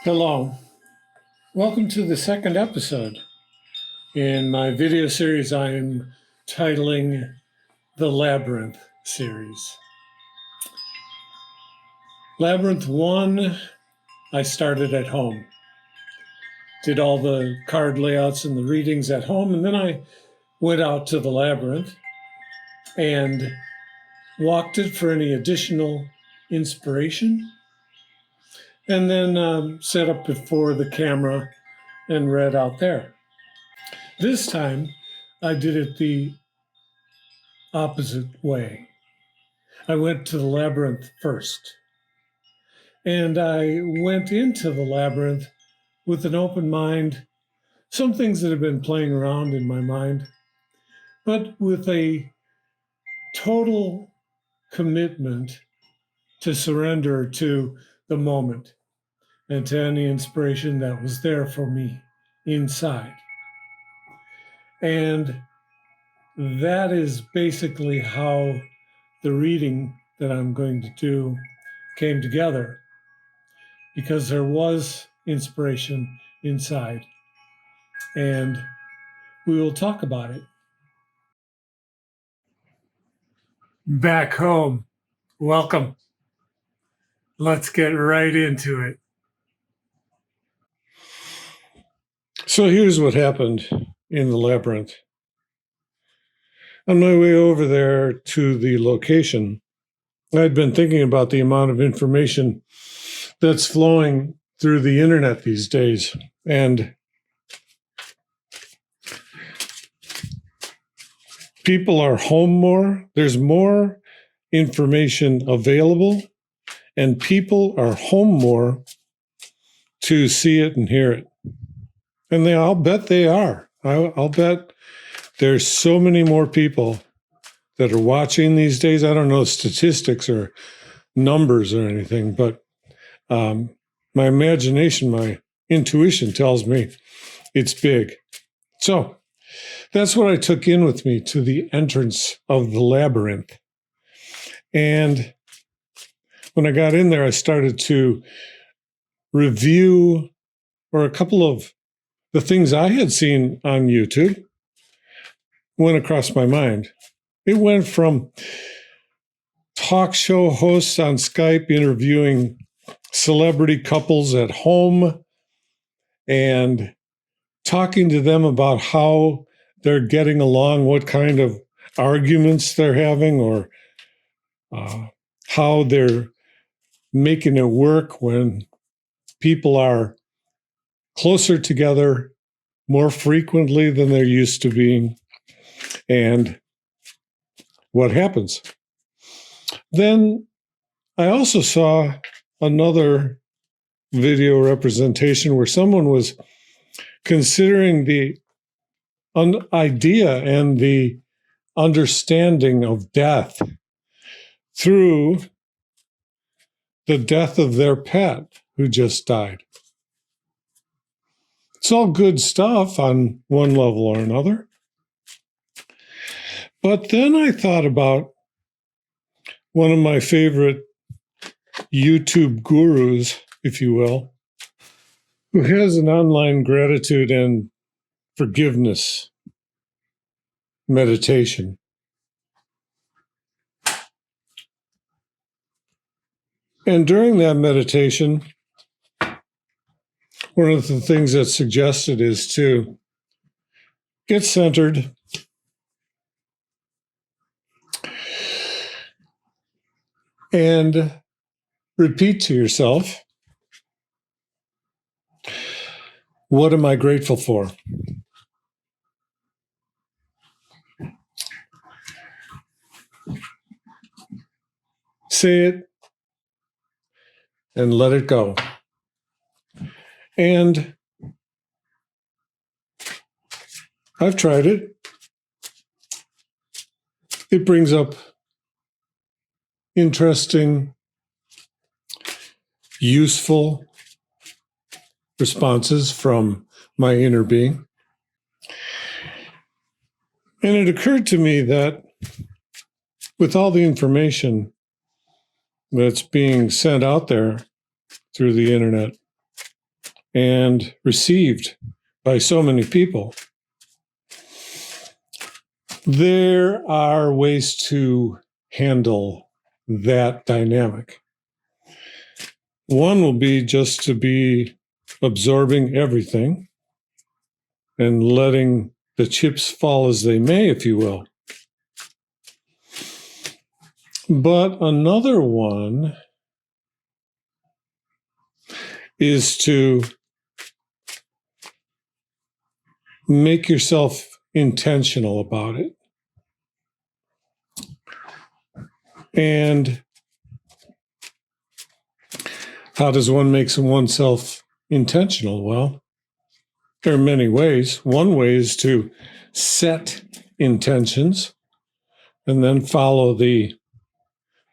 Hello, welcome to the second episode in my video series I am titling the Labyrinth series. Labyrinth 1, I started at home, did all the card layouts and the readings at home, and then I went out to the Labyrinth and walked it for any additional inspiration, and then set up before the camera and read out there. This time, I did it the opposite way. I went to the labyrinth first, and I went into the labyrinth with an open mind, some things that have been playing around in my mind, but with a total commitment to surrender to the moment and to any inspiration that was there for me inside. And that is basically how the reading that I'm going to do came together, because there was inspiration inside, and we will talk about it. Back home, welcome. Let's get right into it. So here's what happened in the labyrinth. On my way over there to the location, I'd been thinking about the amount of information that's flowing through the internet these days. And people are home more. There's more information available, and people are home more to see it and hear it. And I'll bet they are. I'll bet there's so many more people that are watching these days. I don't know statistics or numbers or anything, but my imagination, my intuition tells me it's big. So that's what I took in with me to the entrance of the labyrinth. And when I got in there, I started to review, or a couple of the things I had seen on YouTube went across my mind. It went from talk show hosts on Skype interviewing celebrity couples at home and talking to them about how they're getting along, what kind of arguments they're having, or how they're making it work when people are closer together more frequently than they're used to being, and what happens. Then I also saw another video representation where someone was considering the idea and the understanding of death through the death of their pet who just died. It's all good stuff on one level or another. But then I thought about one of my favorite YouTube gurus, if you will, who has an online gratitude and forgiveness meditation. And during that meditation, one of the things that's suggested is to get centered, and repeat to yourself, what am I grateful for? Say it and let it go. And I've tried it. It brings up interesting, useful responses from my inner being. And it occurred to me that with all the information that's being sent out there through the internet, and received by so many people. There are ways to handle that dynamic. One will be just to be absorbing everything and letting the chips fall as they may, if you will. But another one is to make yourself intentional about it. And how does one make oneself intentional? Well, there are many ways. One way is to set intentions and then follow the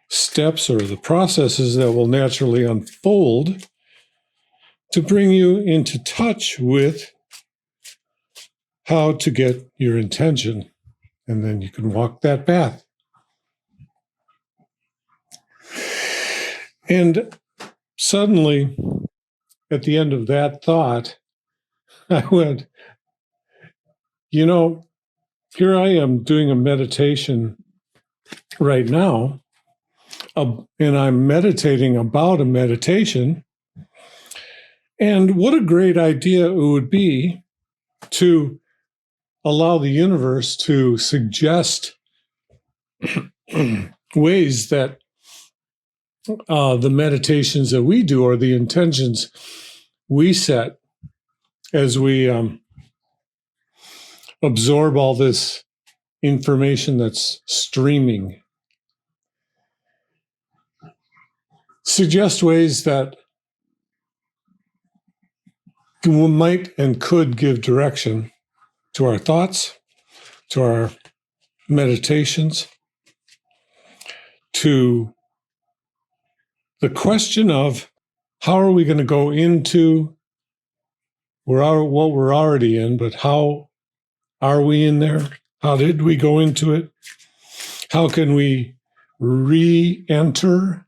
steps or the processes that will naturally unfold to bring you into touch with how to get your intention. And then you can walk that path. And suddenly, at the end of that thought, I went, here I am doing a meditation right now, and I'm meditating about a meditation. And what a great idea it would be to allow the universe to suggest ways that the meditations that we do or the intentions we set as we absorb all this information that's streaming. Suggest ways that might and could give direction to our thoughts, to our meditations, to the question of how are we going to go into what we're already in, but how are we in there? How did we go into it? How can we re-enter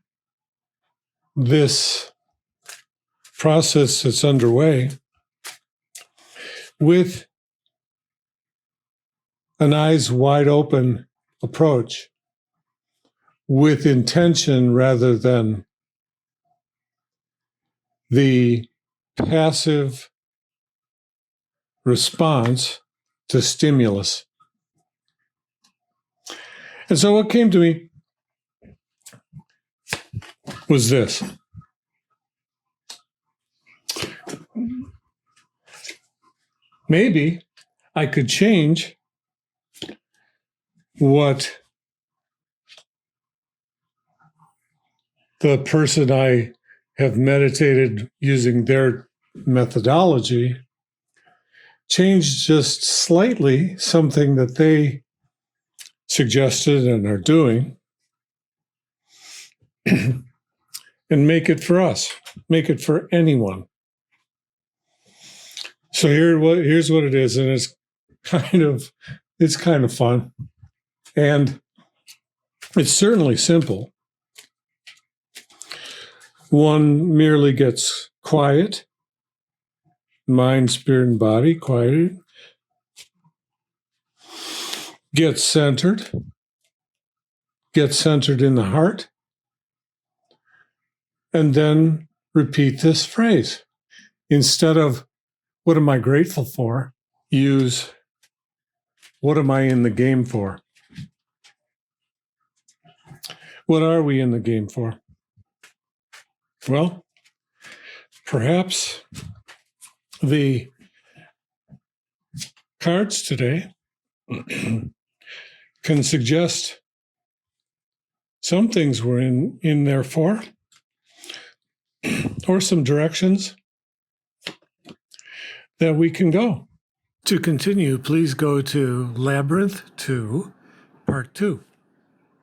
this process that's underway with an eyes wide open approach, with intention rather than the passive response to stimulus. And so what came to me was this. Maybe I could change what the person I have meditated using their methodology, change just slightly something that they suggested and are doing, and make it for us, make it for anyone. So here's what it is, and it's kind of fun, and it's certainly simple. One merely gets quiet, mind, spirit, and body quieted, gets centered in the heart, and then repeat this phrase. Instead of, what am I grateful for? Use, what am I in the game for? What are we in the game for? Well, perhaps the cards today can suggest some things we're in there for, or some directions that we can go. To continue, please go to Labyrinth2, Part 2.